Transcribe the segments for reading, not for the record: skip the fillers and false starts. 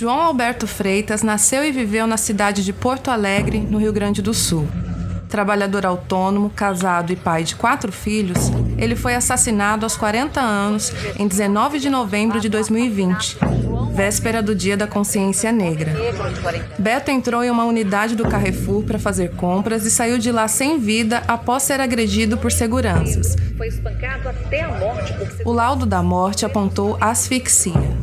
João Alberto Freitas nasceu e viveu na cidade de Porto Alegre, no Rio Grande do Sul. Trabalhador autônomo, casado e pai de 4 filhos, ele foi assassinado aos 40 anos, em 19 de novembro de 2020, véspera do Dia da Consciência Negra. Beto entrou em uma unidade do Carrefour para fazer compras e saiu de lá sem vida após ser agredido por seguranças. Foi espancado até a morte por O laudo da morte apontou asfixia.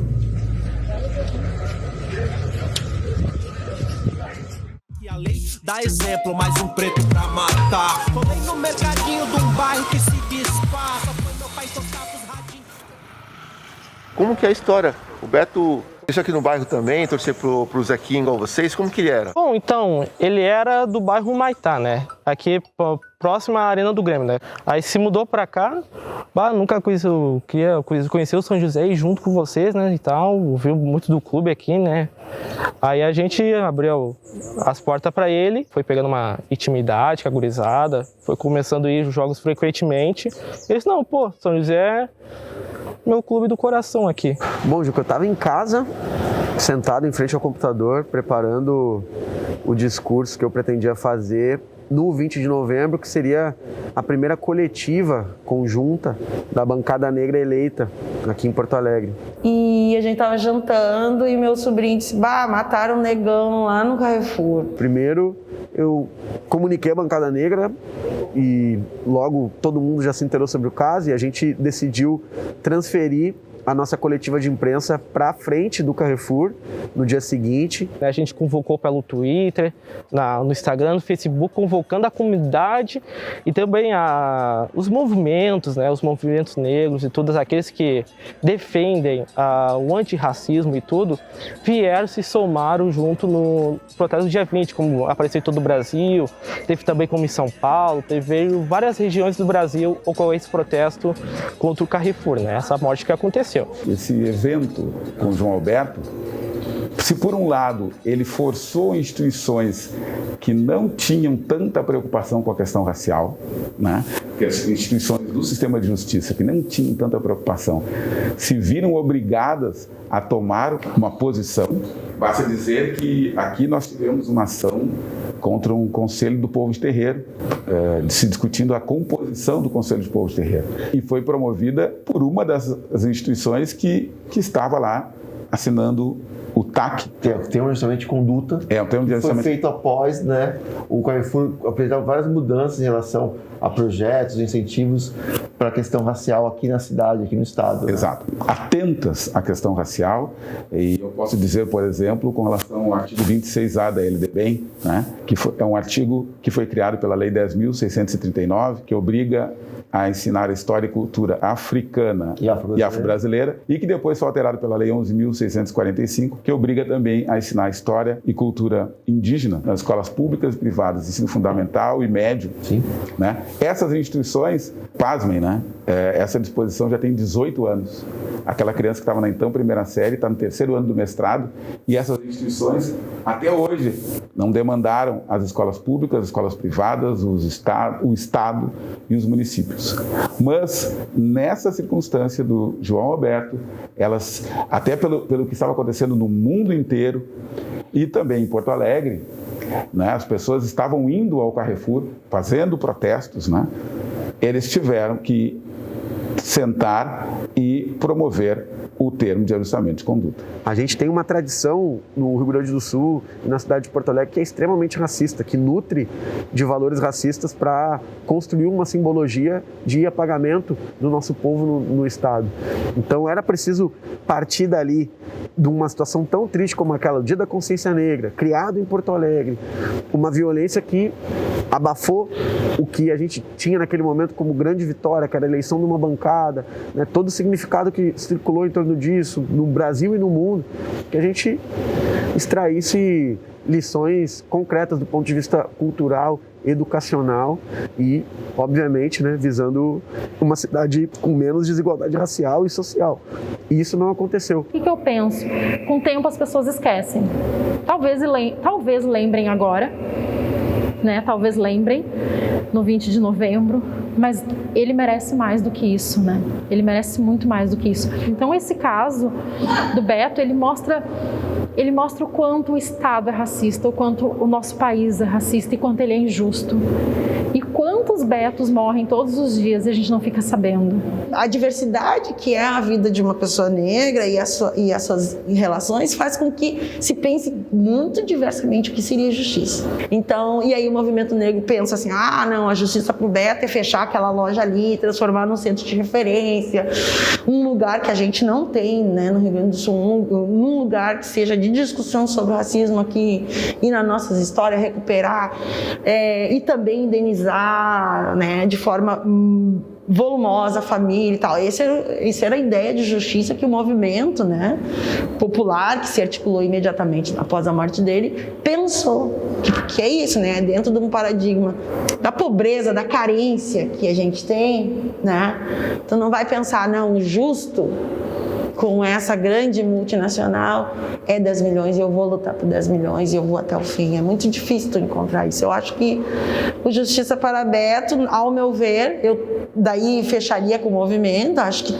Dá exemplo, mais um preto pra matar. Colei no mercadinho de um bairro que se disfarça. Foi meu pai tocar pros radinhos. Como que é a história? O Beto deixou aqui no bairro também, torcer pro Zequinha igual vocês, como que ele era? Bom, então, ele era do bairro Humaitá, né? Aqui próximo à Arena do Grêmio, né? Aí se mudou pra cá, nunca queria conhecer o São José e junto com vocês, né, e tal, viu muito do clube aqui, né? Aí a gente abriu as portas pra ele, foi pegando uma intimidade com a gurizada, foi começando a ir aos jogos frequentemente. Ele disse, não, pô, São José é meu clube do coração aqui. Bom, Juca, eu estava em casa, sentado em frente ao computador, preparando o discurso que eu pretendia fazer no 20 de novembro, que seria a primeira coletiva conjunta da bancada negra eleita aqui em Porto Alegre. E a gente tava jantando e meu sobrinho disse, mataram um negão lá no Carrefour. Primeiro, eu comuniquei a bancada negra e logo todo mundo já se inteirou sobre o caso e a gente decidiu transferir a nossa coletiva de imprensa para frente do Carrefour no dia seguinte. A gente convocou pelo Twitter, no Instagram, no Facebook, convocando a comunidade e também os movimentos, né, os movimentos negros e todos aqueles que defendem o antirracismo e tudo, vieram se somaram junto no protesto do dia 20, como apareceu em todo o Brasil, teve também como em São Paulo, veio várias regiões do Brasil ocorreu esse protesto contra o Carrefour, né, essa morte que aconteceu. Esse evento com João Alberto, se por um lado ele forçou instituições que não tinham tanta preocupação com a questão racial, né? Que as instituições do sistema de justiça que não tinham tanta preocupação se viram obrigadas a tomar uma posição. Basta dizer que aqui nós tivemos uma ação contra um conselho do povo de terreiro, se discutindo a composição do conselho de povo de terreiro. E foi promovida por uma das instituições que estava lá assinando o TAC. Tem um ajustamento de conduta foi feito após, né, o Carrefour apresentar várias mudanças em relação a projetos, incentivos para a questão racial aqui na cidade, aqui no estado. Né? Exato. Atentas à questão racial, e eu posso dizer, por exemplo, com relação ao artigo 26A da LDBEM, né, que é um artigo que foi criado pela Lei 10.639, que obriga a ensinar a história e cultura africana e afro-brasileira, e que depois foi alterado pela Lei 11.645, que obriga também a ensinar a história e cultura indígena nas escolas públicas e privadas, ensino fundamental e médio. Sim. Né? Essas instituições, pasmem, né? Essa disposição já tem 18 anos. Aquela criança que estava na então primeira série está no 3º ano do mestrado, e essas instituições, até hoje, não demandaram as escolas públicas, as escolas privadas, o Estado e os municípios. Mas, nessa circunstância do João Alberto, elas, até pelo que estava acontecendo no mundo inteiro e também em Porto Alegre, né, as pessoas estavam indo ao Carrefour, fazendo protestos, né, eles tiveram que sentar e promover o termo de ajustamento de conduta. A gente tem uma tradição no Rio Grande do Sul e na cidade de Porto Alegre que é extremamente racista, que nutre de valores racistas para construir uma simbologia de apagamento do nosso povo no Estado. Então era preciso partir dali, de uma situação tão triste como aquela, o Dia da Consciência Negra, criado em Porto Alegre, uma violência que abafou o que a gente tinha naquele momento como grande vitória, que era a eleição de uma bancada, né, todo o significado que circulou em torno disso, no Brasil e no mundo, que a gente extraísse lições concretas do ponto de vista cultural, educacional e, obviamente, né, visando uma cidade com menos desigualdade racial e social. E isso não aconteceu. O que eu penso? Com o tempo as pessoas esquecem. Talvez lembrem agora, né? Talvez lembrem no 20 de novembro, mas ele merece mais do que isso, né? Ele merece muito mais do que isso. Então esse caso do Beto, ele mostra ele mostra o quanto o Estado é racista, o quanto o nosso país é racista e quanto ele é injusto. E quantos betos morrem todos os dias e a gente não fica sabendo. A diversidade que é a vida de uma pessoa negra e as suas relações faz com que se pense muito diversamente o que seria justiça. Então, e aí o movimento negro pensa assim, não, a justiça pro Beto é fechar aquela loja ali, transformar num centro de referência, um lugar que a gente não tem, né, no Rio Grande do Sul, num lugar que seja de discussão sobre o racismo aqui e nas nossas histórias, recuperar e também indenizar, né, de forma volumosa a família e tal. Essa era a ideia de justiça que o movimento, né, popular, que se articulou imediatamente após a morte dele, pensou. Que é isso, né? Dentro de um paradigma da pobreza, da carência que a gente tem, né? Então não vai pensar, não, o justo com essa grande multinacional é 10 milhões e eu vou lutar por 10 milhões e eu vou até o fim. É muito difícil tu encontrar isso. Eu acho que o Justiça para Beto, ao meu ver, eu daí fecharia com o movimento, acho que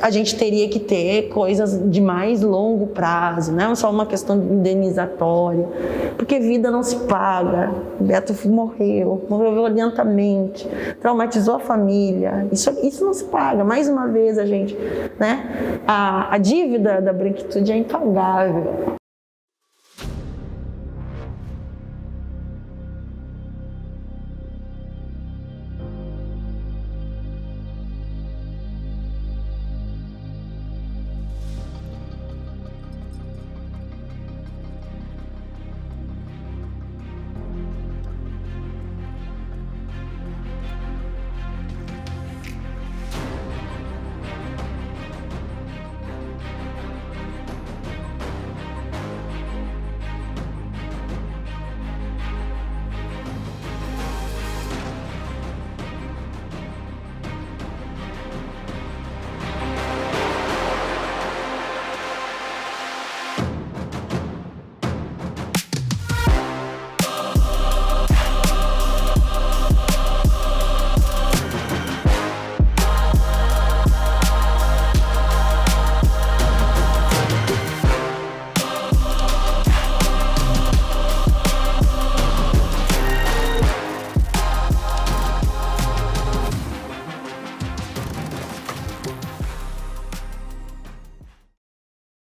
a gente teria que ter coisas de mais longo prazo, não só uma questão indenizatória, porque vida não se paga. O Beto morreu violentamente, traumatizou a família, isso não se paga. Mais uma vez a gente, né, a dívida da branquitude é impagável.